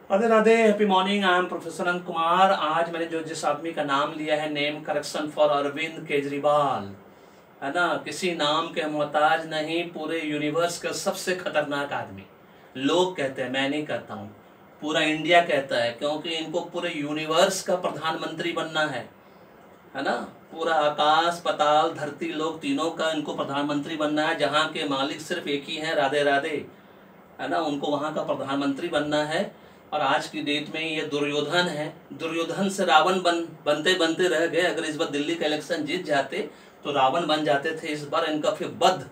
Radhe Radhe, happy morning. I am professor Anant Kumar. आज मैंने जिस आदमी का नाम लिया है, name correction for Arvind Kejriwal, है ना। किसी नाम के मोहताज नहीं, पूरे यूनिवर्स का सबसे खतरनाक आदमी। लोग कहते हैं, मैं नहीं कहता हूँ, पूरा इंडिया कहता है, क्योंकि इनको पूरे यूनिवर्स का प्रधानमंत्री बनना है ना। पूरा आकाश पाताल धरती लोग तीनों का इनको प्रधानमंत्री बनना है। जहाँ के मालिक सिर्फ एक ही है, राधे राधे, है ना। उनको वहाँ का प्रधानमंत्री बनना है। और आज की डेट में ये दुर्योधन है। दुर्योधन से रावण बनते बनते रह गए। अगर इस बार दिल्ली का इलेक्शन जीत जाते तो रावण बन जाते थे। इस बार इनका फिर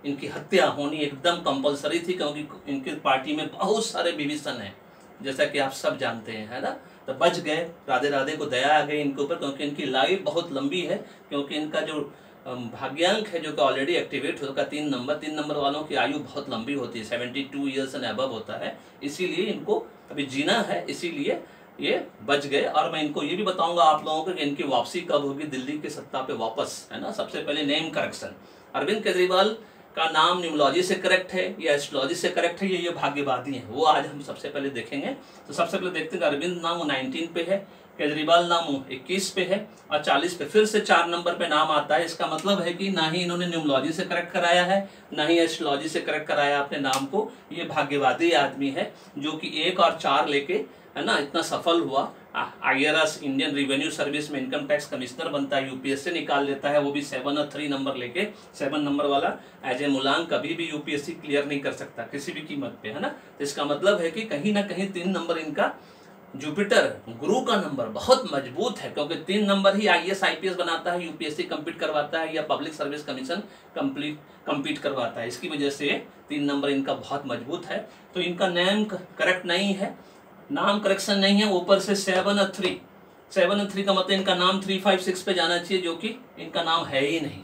इनकी हत्या होनी एकदम कंपलसरी थी, क्योंकि इनकी पार्टी में बहुत सारे विभीषण हैं, जैसा कि आप सब जानते हैं, है ना। तो बच गए, राधे राधे को दया आ गई इनके ऊपर, क्योंकि इनकी लाइफ बहुत लंबी है। क्योंकि इनका जो भाग्यांक है, जो कि ऑलरेडी एक्टिवेट होगा 3 नंबर वालों की आयु बहुत लंबी होती है, 72 ईयर्स एंड अबव होता है। इसीलिए इनको अभी जीना है, इसीलिए ये बच गए। और मैं इनको ये भी बताऊंगा आप लोगों को कि इनकी वापसी कब होगी दिल्ली की सत्ता पे वापस, है ना। सबसे पहले नेम करेक्शन। अरविंद केजरीवाल का नाम न्यूमोलॉजी से करेक्ट है या एस्ट्रोलॉजी से करेक्ट है, ये भाग्यवादी हैं, वो आज हम सबसे पहले देखेंगे। तो सबसे पहले देखते हैं, अरविंद नाम 19 पे है, केजरीवाल नाम 21 पे है और 40 पे फिर से 4 नंबर पे नाम आता है। इसका मतलब है कि ना ही इन्होंने न्यूमोलॉजी से करेक्ट कराया है, ना ही एस्ट्रोलॉजी से करेक्ट कराया अपने नाम को। ये भाग्यवादी आदमी है जो कि 1 और 4 लेके, है ना, इतना सफल हुआ। IRS इंडियन रिवेन्यू सर्विस में इनकम टैक्स कमिश्नर बनता है, यूपीएससी निकाल लेता है, वो भी 7 और 3 नंबर लेके। 7 नंबर वाला एज ए मुलांग कभी भी यूपीएससी क्लियर नहीं कर सकता किसी भी कीमत पे, है ना। तो इसका मतलब है कि कहीं ना कहीं 3 नंबर इनका जुपिटर गुरु का नंबर बहुत मजबूत है, क्योंकि 3 नंबर ही IAS IPS बनाता है, यूपीएससी कंप्लीट करवाता है या पब्लिक सर्विस कमीशन कंप्लीट करवाता है। इसकी वजह से 3 नंबर इनका बहुत मजबूत है। तो इनका नेम करेक्ट नहीं है, नाम करेक्शन नहीं है, ऊपर से 7 और 3 का मतलब इनका नाम 356 पे जाना चाहिए, जो कि इनका नाम है ही नहीं।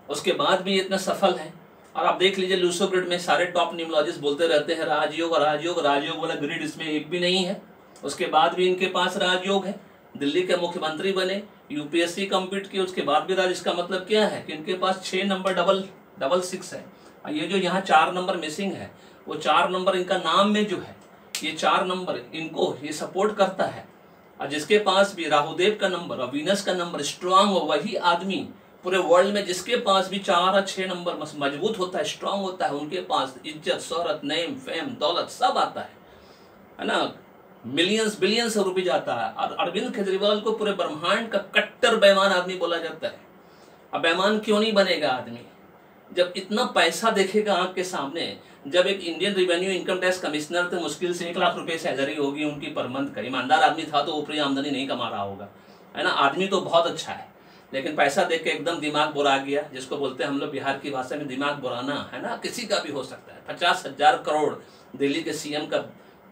उसके बाद भी इतना सफल है। और आप देख लीजिए, लूसो ग्रिड में सारे टॉप न्यूमोलॉजिस्ट बोलते रहते हैं राजयोग राजयोग राजयोग वाला ग्रिड इसमें एक भी नहीं है। उसके बाद भी इनके पास राजयोग है, दिल्ली के मुख्यमंत्री बने, यूपीएससी कंप्लीट की, उसके बाद भी राज। इसका मतलब क्या है कि इनके पास 6 नंबर डबल 6 है। और ये जो यहाँ 4 नंबर मिसिंग है, वो 4 नंबर इनका नाम में जो है, ये 4 नंबर इनको ये सपोर्ट करता है। और जिसके पास भी राहुदेव का नंबर और वीनस का नंबर स्ट्रांग हो, वही आदमी पूरे वर्ल्ड में जिसके पास भी 4 और 6 नंबर मजबूत होता है, स्ट्रांग होता है, उनके पास इज्जत, शोहरत, नेम, फेम, दौलत सब आता है ना। मिलियंस बिलियंस रुपए जाता है। और अरविंद केजरीवाल को पूरे ब्रह्मांड का कट्टर बेईमान आदमी बोला जाता है। अब बेईमान क्यों नहीं बनेगा आदमी, जब इतना पैसा देखेगा आंख के सामने। जब एक Indian revenue income tax commissioner थे, मुश्किल से 1 लाख रुपए सैलरी होगी उनकी पर मंथ का। ईमानदार आदमी था तो ऊपरी आमदनी नहीं कमा रहा होगा, है ना। आदमी तो बहुत अच्छा है, लेकिन पैसा देख के एकदम दिमाग बुरा गया, जिसको बोलते हैं हम लोग बिहार की भाषा में दिमाग बुराना, है ना। किसी का भी हो सकता है। 50,000 करोड़ दिल्ली के सीएम का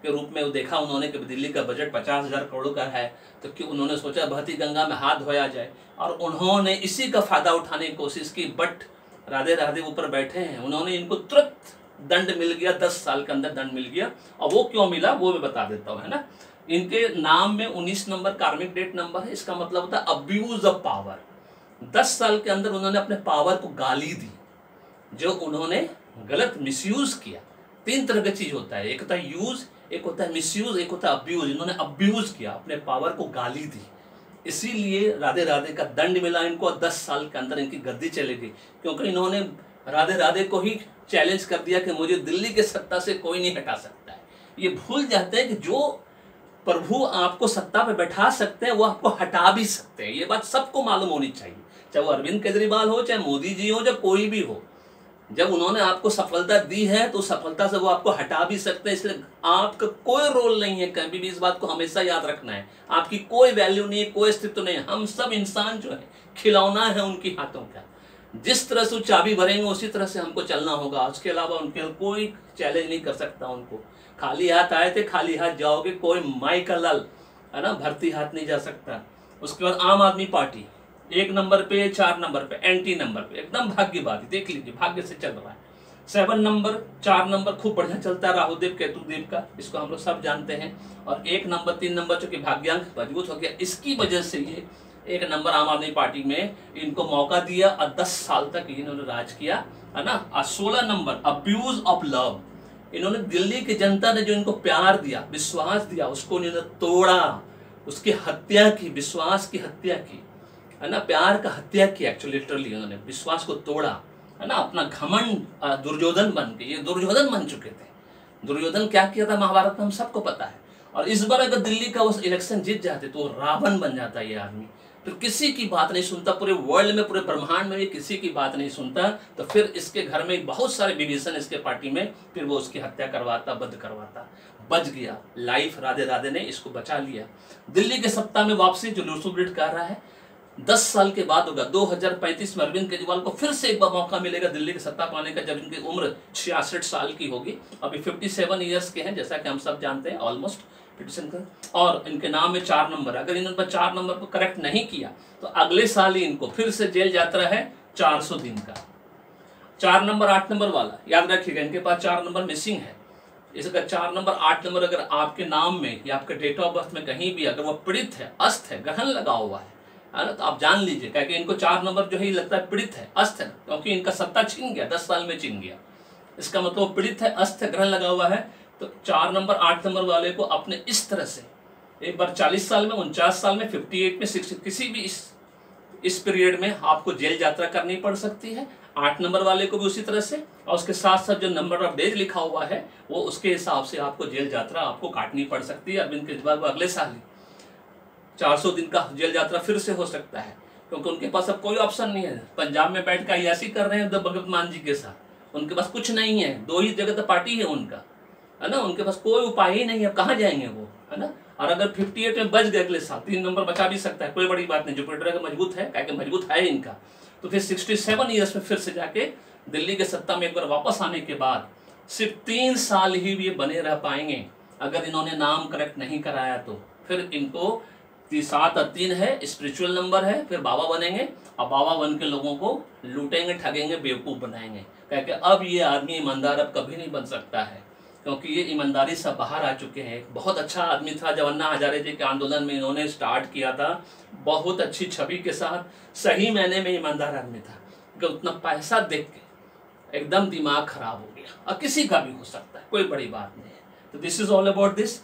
के रूप में वो देखा उन्होंने कि दिल्ली का बजट 50,000 करोड़ का है, तो क्यों उन्होंने सोचा बहती गंगा में हाथ धोया जाए, और उन्होंने इसी का फायदा उठाने की कोशिश की। बट राधे राधे ऊपर बैठे हैं, उन्होंने इनको तुरंत दंड मिल गया, 10 साल के अंदर दंड मिल गया। और वो क्यों मिला वो मैं बता देता हूँ, है ना। इनके नाम में 19 नंबर कार्मिक डेट नंबर है। इसका मतलब होता है अब्यूज ऑफ पावर। 10 साल के अंदर उन्होंने अपने पावर को गाली दी, जो उन्होंने गलत मिसयूज किया। 3 तरह का चीज होता है, एक होता है यूज, एक होता है मिसयूज, एक होता है अब्यूज। इन्होंने अब्यूज किया, अपने पावर को गाली दी, इसीलिए राधे राधे का दंड मिला इनको। 10 साल के अंदर इनकी गद्दी चली गई, क्योंकि इन्होंने राधे राधे को ही चैलेंज कर दिया कि मुझे दिल्ली के सत्ता से कोई नहीं हटा सकता है। ये भूल जाते हैं कि जो प्रभु आपको सत्ता पे बैठा सकते हैं, वो आपको हटा भी सकते हैं। ये बात सबको मालूम होनी चाहिए, चाहे वो अरविंद केजरीवाल हो, चाहे मोदी जी हो, चाहे कोई भी हो। जब उन्होंने आपको सफलता दी है तो सफलता से वो आपको हटा भी सकते हैं। इसलिए आपका कोई रोल नहीं है, कभी भी इस बात को हमेशा याद रखना है। आपकी कोई वैल्यू नहीं है, कोई अस्तित्व नहीं है। हम सब इंसान जो है खिलौना है उनकी हाथों का। जिस तरह से वो चाबी भरेंगे उसी तरह से हमको चलना होगा। उसके अलावा उनके कोई चैलेंज नहीं कर सकता उनको। खाली हाथ आए थे खाली हाथ जाओगे, कोई माई का लाल, है ना, भर्ती हाथ नहीं जा सकता। उसके बाद आम आदमी पार्टी 1 नंबर पे, 4 नंबर पे, एंटी नंबर पे, एकदम भाग्यवादी, देख लीजिए भाग्य से चल रहा है। 7 नंबर 4 नंबर खूब बढ़िया चलता है, राहुदेव केतुदेव का, इसको हम लोग सब जानते हैं। और 1 नंबर 3 नंबर चूंकि भाग्यांक मजबूत हो गया, इसकी वजह से ये 1 नंबर आम आदमी पार्टी में इनको मौका दिया और 10 साल तक इन्होंने राज किया, है ना। और 16 नंबर अब्यूज ऑफ लव, इन्होंने दिल्ली की जनता ने जो इनको प्यार दिया, विश्वास दिया, उसको इन्होंने तोड़ा, उसकी हत्या की, विश्वास की हत्या की, है ना, प्यार का हत्या की। एक्चुअली लिटरली उन्होंने विश्वास को तोड़ा, है ना, अपना घमंड दुर्योधन बन के, ये दुर्योधन बन चुके थे। दुर्योधन क्या किया था महाभारत में हम सबको पता है। और इस बार अगर दिल्ली का वो इलेक्शन जीत जाते तो रावण बन जाता ये आदमी, फिर किसी की बात नहीं सुनता, पूरे वर्ल्ड में, पूरे ब्रह्मांड में भी किसी की बात नहीं सुनता। तो फिर इसके घर में बहुत सारे विभीषण इसके पार्टी में, फिर वो उसकी हत्या करवाता, वध करवाता। बच गया, लाइफ राधे राधे ने इसको बचा लिया। दिल्ली के सत्ता में वापसी जो लूसू ब्रिड कर रहा है 10 साल के बाद होगा। 2035 में अरविंद केजरीवाल को फिर से एक बार मौका मिलेगा दिल्ली की सत्ता पाने का, जब इनकी उम्र 66 साल की होगी। अभी 57 ईयर्स के हैं, जैसा कि हम सब जानते हैं, ऑलमोस्ट 57। और इनके नाम में 4 नंबर, अगर इन्होंने 4 नंबर को करेक्ट नहीं किया तो अगले साल ही इनको फिर से जेल यात्रा है 400 दिन का। 4 नंबर 8 नंबर वाला याद रखिएगा, इनके पास 4 नंबर मिसिंग है। इसका 4 नंबर 8 नंबर अगर आपके नाम में या आपके डेट ऑफ बर्थ में कहीं भी अगर वो पीड़ित है, अस्त है, ग्रहण लगा हुआ है ना, तो आप जान लीजिए, क्योंकि इनको 4 नंबर जो है ये लगता है पीड़ित है, अस्त है, क्योंकि इनका सत्ता छीन गया, 10 साल में छीन गया। इसका मतलब पीड़ित है, अस्त है, ग्रहण लगा हुआ है। तो 4 नंबर 8 नंबर वाले को अपने इस तरह से एक बार 40 साल में, 49 साल में, 58 में, 60, किसी भी इस पीरियड में आपको जेल यात्रा करनी पड़ सकती है। 8 नंबर वाले को भी उसी तरह से, और उसके साथ साथ जो नंबर ऑफ डेज लिखा हुआ है वो उसके हिसाब से आपको जेल यात्रा आपको काटनी पड़ सकती है। अरविंद केजरीवाल को अगले साल ही 400 दिन का जेल यात्रा फिर से हो सकता है, क्योंकि उनके पास अब कोई ऑप्शन नहीं है। पंजाब में बैठ कर ऐसी कर रहे हैं भगवत मान जी के साथ, उनके पास कुछ नहीं है, 2 ही जगह तो पार्टी है उनका, है ना, उनके पास कोई उपाय ही नहीं है, कहाँ जाएंगे वो, है ना। और अगर 58 में बच गए अगले साल, 3 नंबर बचा भी सकता है, कोई बड़ी बात नहीं, जुपिटर का मजबूत है, क्या मजबूत है इनका। तो फिर 67 ईयर्स में फिर से जाके दिल्ली के सत्ता में एक बार वापस आने के बाद सिर्फ 3 साल ही ये बने रह पाएंगे अगर इन्होंने नाम करेक्ट नहीं कराया तो। फिर इनको 7 और 3 है, स्पिरिचुअल नंबर है, फिर बाबा बनेंगे और बाबा बन के लोगों को लूटेंगे, ठगेंगे, बेवकूफ़ बनाएंगे। क्योंकि अब ये आदमी ईमानदार अब कभी नहीं बन सकता है, क्योंकि ये ईमानदारी से बाहर आ चुके हैं। बहुत अच्छा आदमी था, जब अन्ना हजारे जी के आंदोलन में इन्होंने स्टार्ट किया था, बहुत अच्छी छवि के साथ, सही मायने में ईमानदार आदमी था। कि उतना पैसा देख के एकदम दिमाग खराब हो गया, और किसी का भी हो सकता है, कोई बड़ी बात नहीं है। तो this is all about this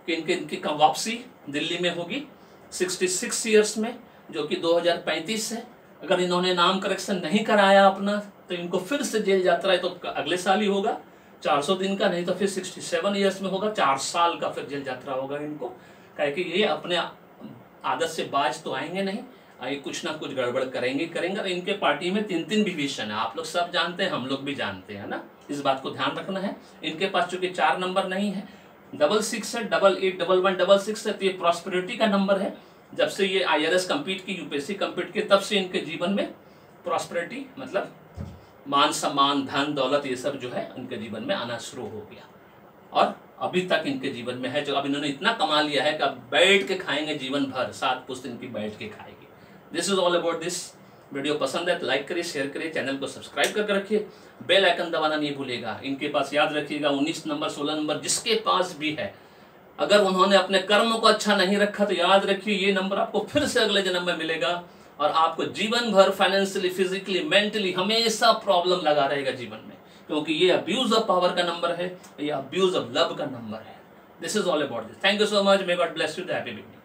कि इनकी वापसी दिल्ली में होगी 66 ईयर्स में, जो कि 2035 है। अगर इन्होंने नाम करेक्शन नहीं कराया अपना तो इनको फिर से जेल यात्रा है, तो अगले साल ही होगा 400 दिन का, नहीं तो फिर 67 ईयर्स में होगा, 4 साल का फिर जेल यात्रा होगा इनको। क्या कि ये अपने आदत से बाज तो आएंगे नहीं, ये कुछ ना कुछ गड़बड़ करेंगे। और इनके पार्टी में 3 विभीषण है, आप लोग सब जानते हैं, हम लोग भी जानते हैं ना, इस बात को ध्यान रखना है। इनके पास चूंकि 4 नंबर नहीं है, 66 है, 88, 11, 66 है, तो ये प्रॉस्पेरिटी का नंबर है। जब से ये IRS कम्पीट की, UPSC कम्पीट की, तब से इनके जीवन में प्रॉस्पेरिटी मतलब मान सम्मान, धन दौलत, ये सब जो है इनके जीवन में आना शुरू हो गया, और अभी तक इनके जीवन में है। जो अब इन्होंने इतना कमा लिया है कि अब बैठ के खाएंगे जीवन भर, 7 पुश्त इनकी बैठ के खाएगी। This is all about this. Video पसंद है तो लाइक करिए, शेयर करिए, चैनल को सब्सक्राइब करके रखिए, बेल आइकन दबाना नहीं भूलेगा। इनके पास याद रखिएगा 19 नंबर, 16 नंबर जिसके पास भी है, अगर उन्होंने अपने कर्मों को अच्छा नहीं रखा तो याद रखिए ये नंबर आपको फिर से अगले जन्म में मिलेगा, और आपको जीवन भर फाइनेंशियली, फिजिकली, मेंटली हमेशा प्रॉब्लम लगा रहेगा जीवन में, क्योंकि ये अब्यूज ऑफ पावर का नंबर है, ये अब्यूज ऑफ लव का नंबर है। This is all about this. Thank you so much, may God bless you, happy beginning.